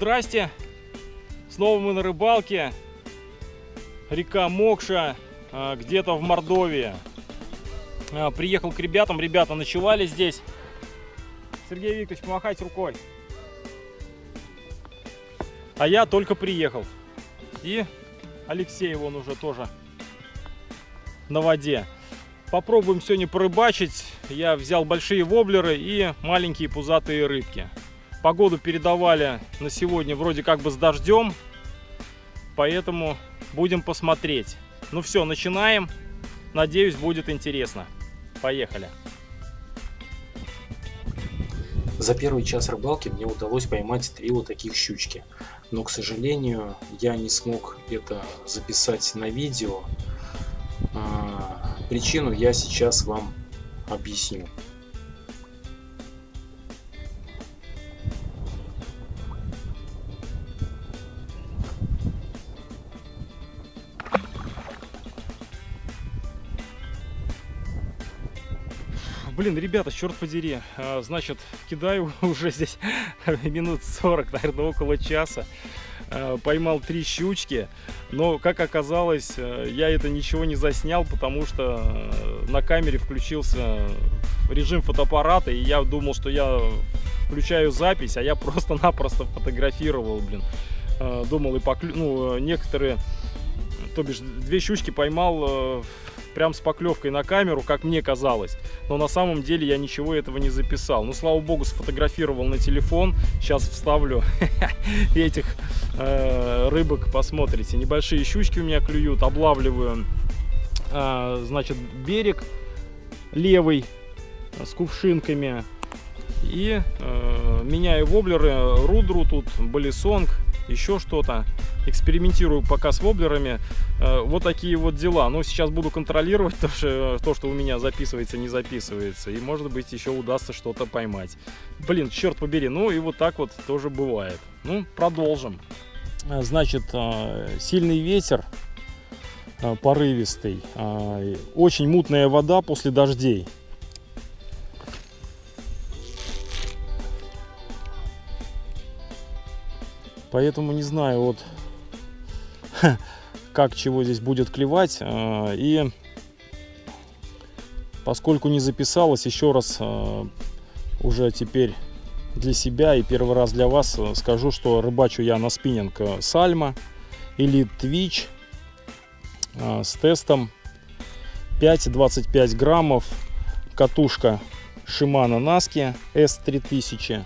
здрасте. Снова мы на рыбалке. Река Мокша, где-то в Мордовии. Приехал к ребятам. Ребята ночевали здесь. Сергей Викторович, помахайте рукой. А я только приехал. И Алексей вон уже тоже на воде. Попробуем сегодня порыбачить. Я взял большие воблеры и маленькие пузатые рыбки. Погоду передавали на сегодня вроде как бы с дождем. Поэтому будем посмотреть. Ну все, начинаем. Надеюсь, будет интересно. Поехали. За первый час рыбалки мне удалось поймать 3 вот таких щучки. Но, к сожалению, я не смог это записать на видео. Причину я сейчас вам объясню. Блин, ребята, черт подери, значит, кидаю уже здесь минут 40, наверное, около часа. Поймал 3 щучки, но, как оказалось, я это ничего не заснял, потому что на камере включился режим фотоаппарата, и я думал, что я включаю запись, а я просто-напросто фотографировал, блин. Думал, и некоторые, то бишь 2 щучки поймал прям с поклевкой на камеру, как мне казалось. Но на самом деле я ничего этого не записал. Ну, слава богу, сфотографировал на телефон. Сейчас вставлю этих рыбок, посмотрите. Небольшие щучки у меня клюют. Облавливаю, значит, берег левый с кувшинками. И меняю воблеры. Рудру тут, балисонг, еще что-то. Экспериментирую пока с воблерами. Вот такие вот дела. Но сейчас буду контролировать то, что у меня записывается, не записывается. И, может быть, еще удастся что-то поймать. Блин, черт побери. Ну и вот так вот тоже бывает. Ну, продолжим. Значит, сильный ветер, порывистый. Очень мутная вода после дождей. Поэтому не знаю, вот как чего здесь будет клевать. И поскольку не записалось, еще раз уже теперь для себя и первый раз для вас скажу, что рыбачу я на спиннинг Salmo Elite Twitch с тестом 5,25 граммов. Катушка Shimano Naski S3000.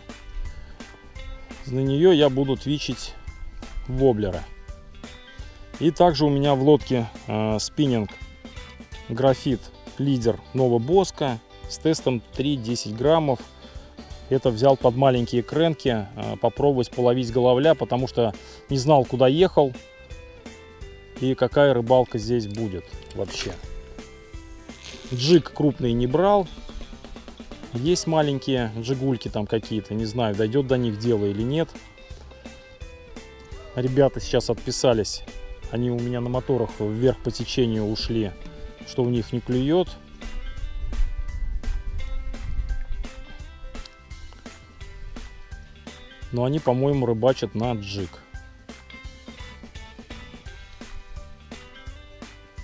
На нее я буду твичить воблера. И также у меня в лодке спиннинг Графит Лидер Nova Bosco с тестом 3,10 граммов. Это взял под маленькие кренки, попробовать половить головля, потому что не знал, куда ехал и какая рыбалка здесь будет вообще. Джиг крупный не брал. Есть маленькие джигульки там какие-то, не знаю, дойдет до них дело или нет. Ребята сейчас отписались, они у меня на моторах вверх по течению ушли, что у них не клюет. Но они, по-моему, рыбачат на джиг.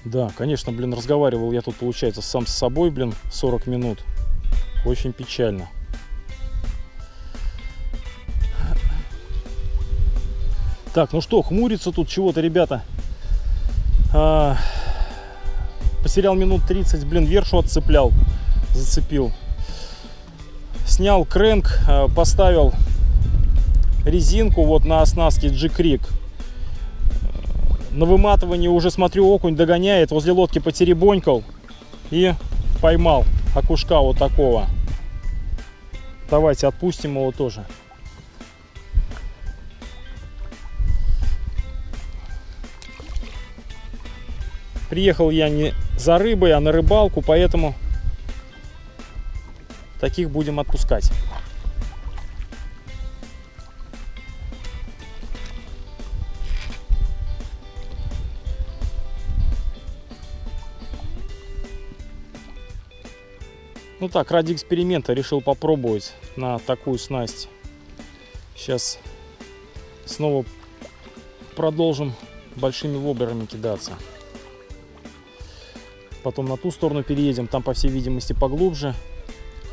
Да, конечно, блин, разговаривал я тут, получается, сам с собой, блин, 40 минут. Очень печально. Так, ну что, хмурится тут чего-то, ребята. Потерял минут 30, блин, вершу отцеплял, зацепил. Снял крэнк, поставил резинку вот на оснастке G-Creek. На выматывании уже смотрю, окунь догоняет, возле лодки потеребонькал и поймал окушка вот такого. Давайте отпустим его тоже. Приехал я не за рыбой, а на рыбалку, поэтому таких будем отпускать. Ну так, ради эксперимента решил попробовать на такую снасть. Сейчас снова продолжим большими воблерами кидаться. Потом на ту сторону переедем, там, по всей видимости, поглубже.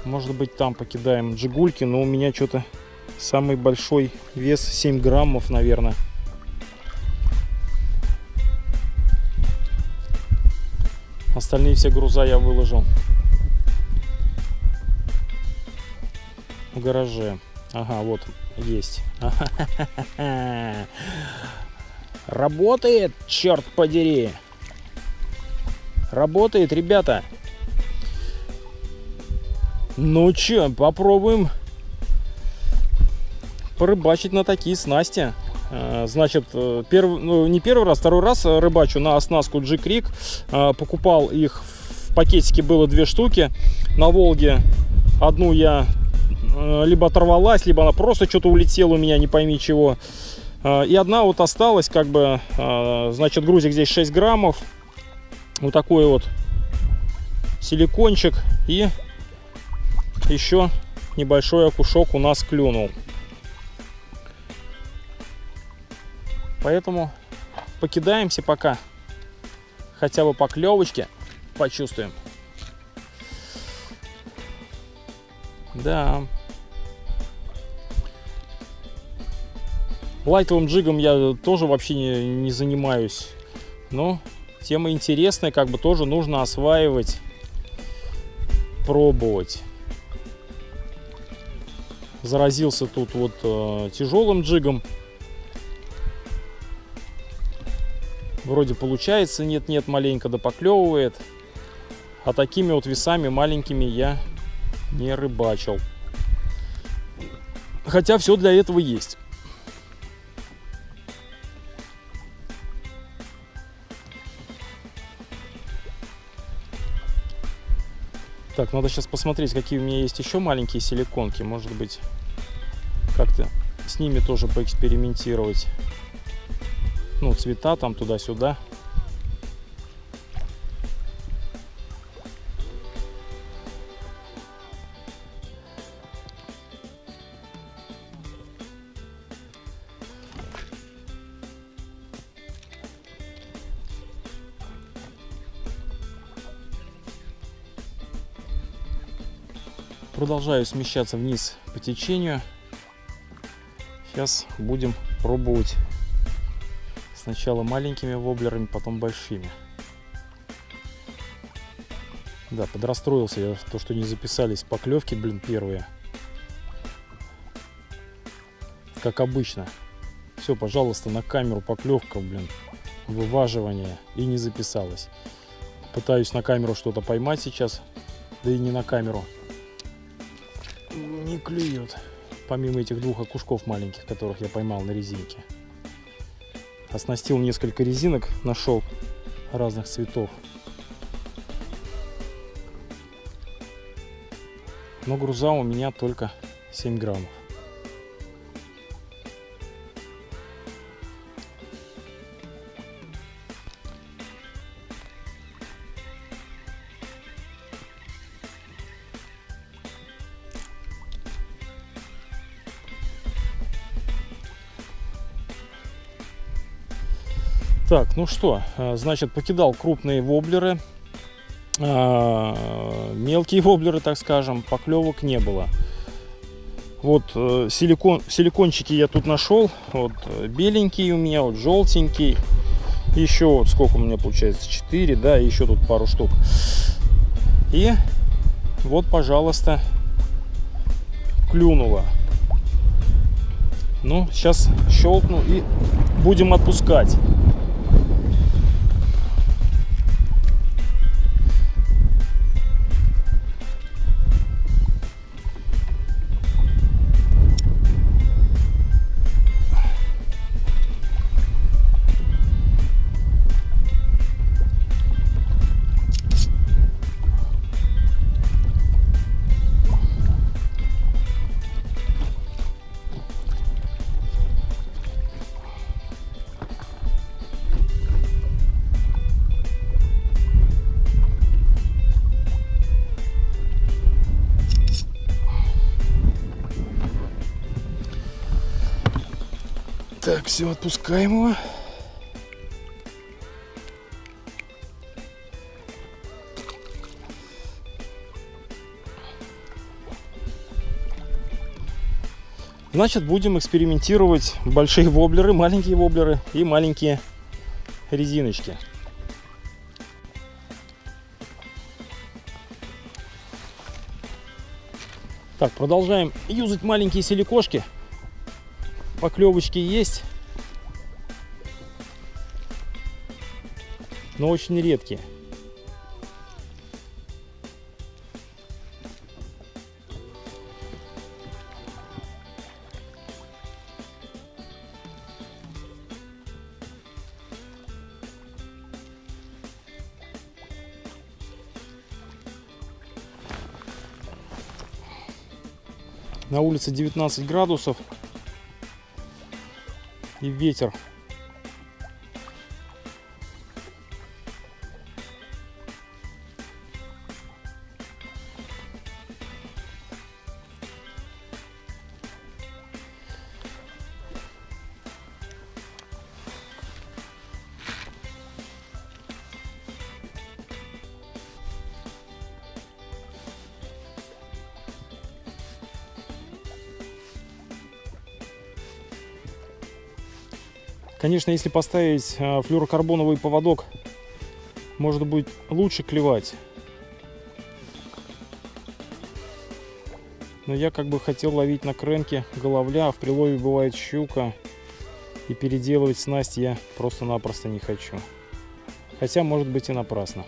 Может быть, там покидаем джигульки, но у меня что-то самый большой вес 7 граммов, наверное. Остальные все груза я выложил в гараже. Ага, вот есть. Работает, черт подери. Работает, ребята. Ну чё, попробуем порыбачить на такие снасти. Значит, не первый раз, второй раз рыбачу на оснастку G-Creek. Покупал их в пакетике, было 2 штуки. На Волге одну я либо оторвалась, либо она просто что-то улетела у меня, не пойми чего. И одна вот осталась, как бы, значит, грузик здесь 6 граммов. Вот такой вот силикончик. И еще небольшой окушок у нас клюнул. Поэтому покидаемся пока. Хотя бы поклевочки почувствуем. Да. Лайтовым джигом я тоже вообще не занимаюсь. Но тема интересная, как бы тоже нужно осваивать, пробовать. Заразился тут вот тяжелым джигом. Вроде получается, нет-нет, маленько да поклевывает. А такими вот весами маленькими я не рыбачил. Хотя все для этого есть. Так, надо сейчас посмотреть, какие у меня есть еще маленькие силиконки. Может быть, как-то с ними тоже поэкспериментировать. Ну, цвета там туда-сюда. Продолжаю смещаться вниз по течению. Сейчас будем пробовать сначала маленькими воблерами, потом большими. Да, подрастроился я, то, что не записались поклевки, блин, первые. Как обычно. Все, пожалуйста, на камеру поклевка, блин, вываживание, и не записалось. Пытаюсь на камеру что-то поймать сейчас, да и не на камеру. Не клюет. Помимо этих 2 окушков маленьких, которых я поймал на резинке. Оснастил несколько резинок, нашел разных цветов. Но груза у меня только 7 граммов. Так, ну что, значит, покидал крупные воблеры, мелкие воблеры, так скажем, поклевок не было. Вот силикончики я тут нашел, вот беленький у меня, вот желтенький, еще вот сколько у меня получается, 4, да, и еще тут пару штук. И вот, пожалуйста, клюнуло. Ну, сейчас щелкну и будем отпускать. Так, все, отпускаем его. Значит, будем экспериментировать большие воблеры, маленькие воблеры и маленькие резиночки. Так, продолжаем юзать маленькие силикошки. Поклевочки есть, но очень редкие. На улице 19 градусов и ветер. Конечно, если поставить флюорокарбоновый поводок, может быть лучше клевать. Но я как бы хотел ловить на кренке головля, а в прилове бывает щука. И переделывать снасть я просто-напросто не хочу. Хотя, может быть, и напрасно.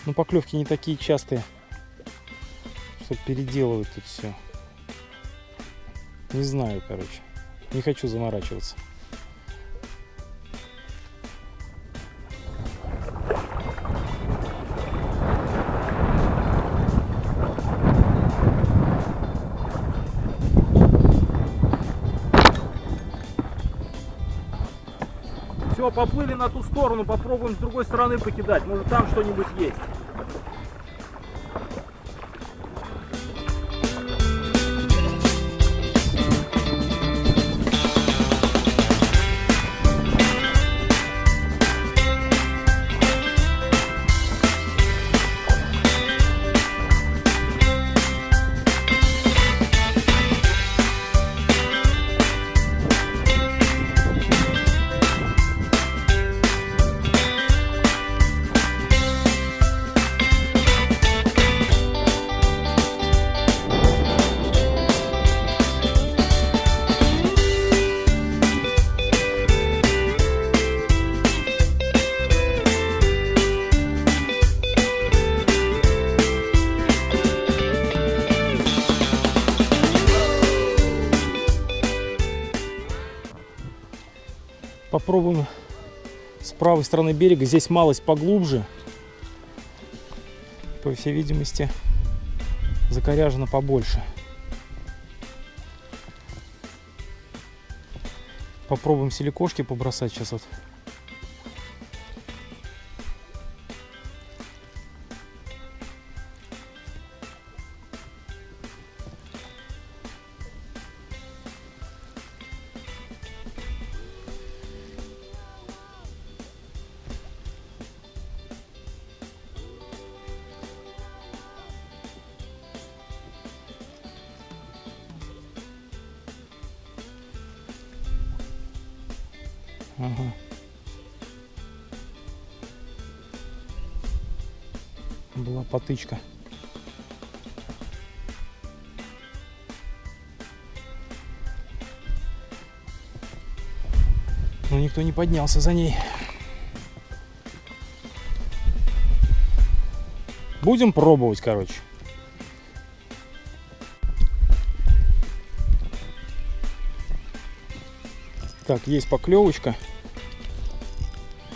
Но поклевки не такие частые, что переделывать тут все. Не знаю, короче. Не хочу заморачиваться. Все, поплыли на ту сторону, попробуем с другой стороны покидать. Может, там что-нибудь есть. Попробуем с правой стороны берега. Здесь малость поглубже. По всей видимости, закоряжено побольше. Попробуем силикошки побросать сейчас вот. Ага. Была потычка. Но никто не поднялся за ней. Будем пробовать, короче. Так, есть поклевочка.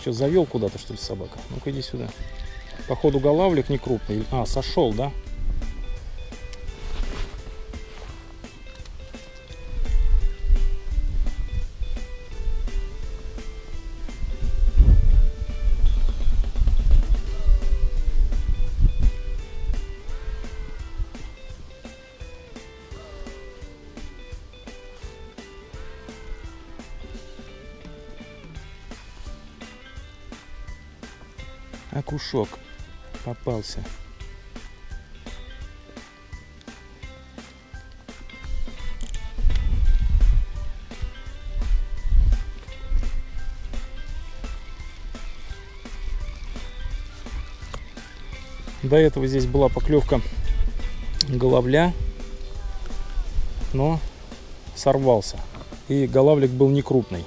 Что, завел куда-то, что ли, собака? Ну-ка, иди сюда. Походу, голавлик не крупный. А, сошел, да? Окушок попался. До этого здесь была поклевка головля, но сорвался. И голавлик был не крупный.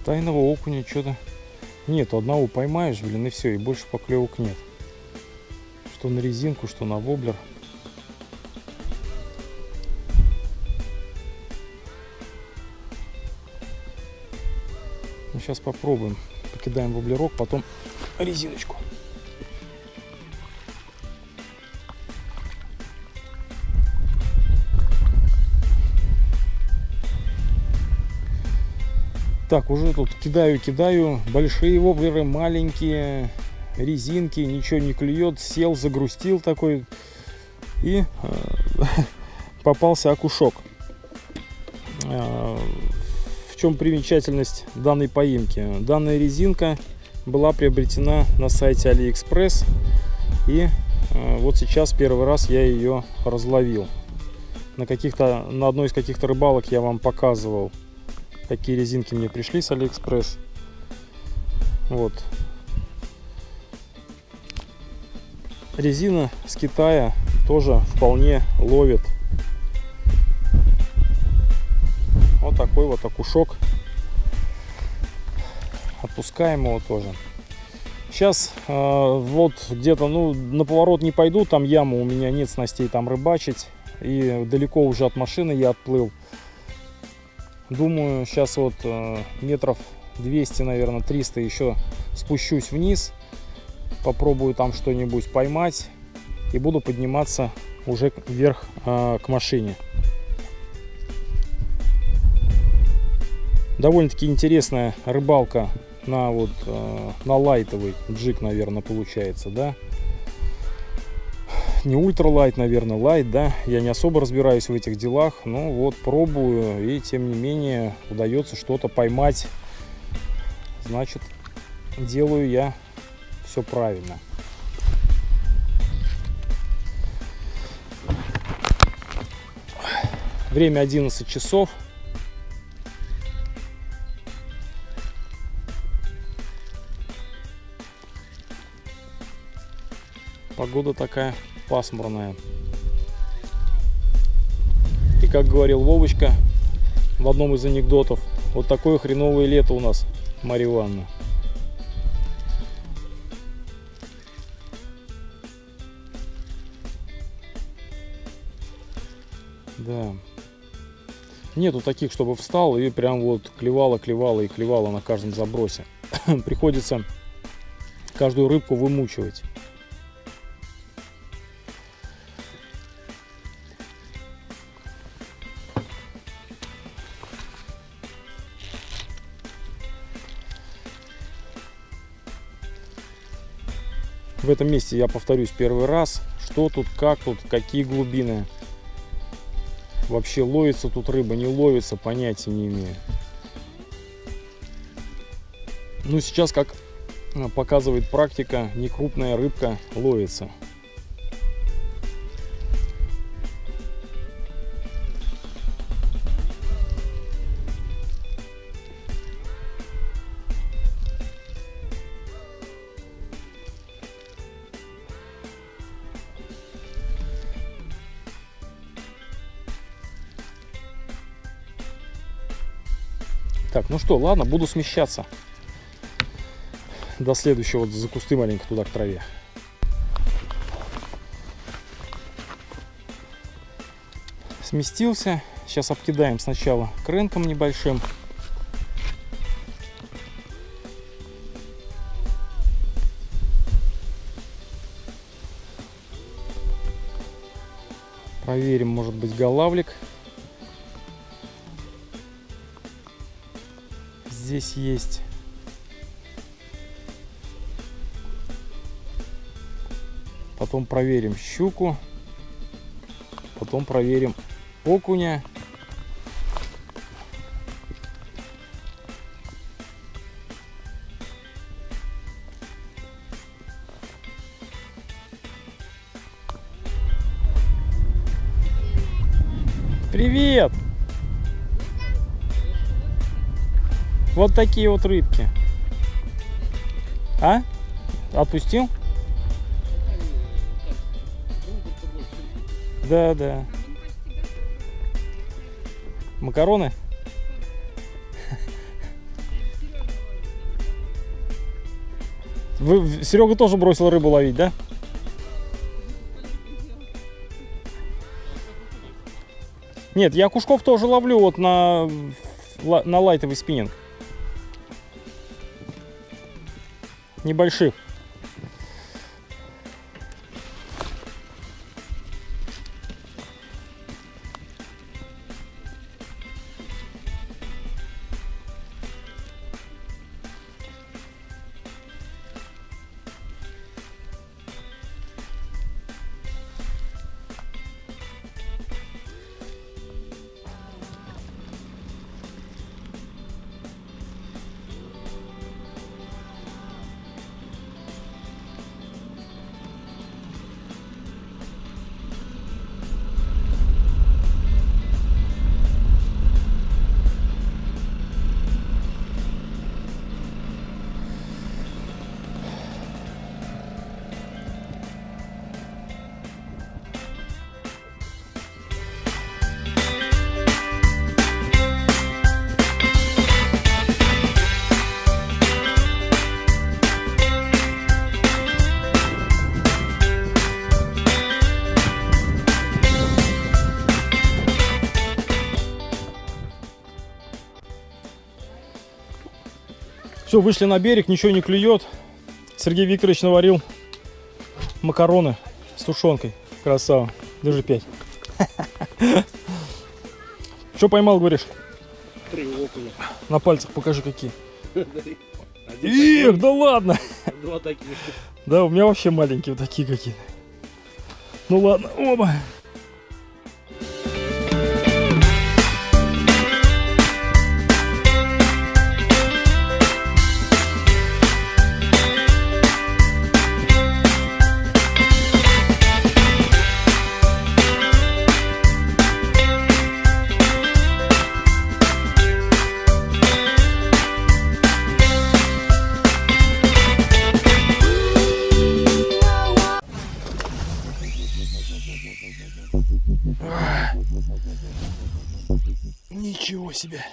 Тайного окуня что-то нет. Одного поймаешь, блин, и все, и больше поклевок нет. Что на резинку, что на воблер. Ну, сейчас попробуем. Покидаем воблерок, потом резиночку. Так, уже тут кидаю, большие воблеры, маленькие, резинки, ничего не клюет, сел, загрустил такой, и попался окушок. В чем примечательность данной поимки? Данная резинка была приобретена на сайте AliExpress, и вот сейчас первый раз я ее разловил. На одной из каких-то рыбалок я вам показывал, какие резинки мне пришли с AliExpress. Вот. Резина с Китая тоже вполне ловит. Вот такой вот окушок. Отпускаем его тоже. Сейчас вот где-то, ну, на поворот не пойду, там яма, у меня нет снастей там рыбачить. И далеко уже от машины я отплыл. Думаю, сейчас вот метров 200, наверное, 300 еще спущусь вниз. Попробую там что-нибудь поймать. И буду подниматься уже вверх к машине. Довольно-таки интересная рыбалка на лайтовый джиг, наверное, получается, да? Не ультралайт, наверное, лайт, да, я не особо разбираюсь в этих делах, но вот пробую, и тем не менее удается что-то поймать, значит, делаю я все правильно. Время 11 часов. Погода такая пасмурная. И как говорил Вовочка в одном из анекдотов, вот такое хреновое лето у нас, Марья Ивановна. Да. Нету таких, чтобы встал и прям вот клевала на каждом забросе. Приходится каждую рыбку вымучивать. В этом месте я повторюсь первый раз, что тут, как тут, какие глубины. Вообще ловится тут рыба, не ловится, понятия не имею. Ну, сейчас, как показывает практика, некрупная рыбка ловится. Так, ну что, ладно, буду смещаться до следующего, вот за кусты маленько туда к траве. Сместился. Сейчас обкидаем сначала кренком небольшим. Проверим, может быть, голавлик здесь есть. Потом проверим щуку. Потом проверим окуня. Привет! Вот такие вот рыбки. А? Отпустил? Да, да. Макароны? Серега тоже бросил рыбу ловить, да? Нет, я окушков тоже ловлю вот на лайтовый спиннинг. Небольших. Все, вышли на берег, ничего не клюет. Сергей Викторович наварил макароны с тушенкой. Красава. Держи 5. Что поймал, говоришь? 3 окуня. На пальцах покажи, какие. Эх, да ладно. 2 таких. Да, у меня вообще маленькие вот такие какие-то. Ну ладно, оба. Ничего себе.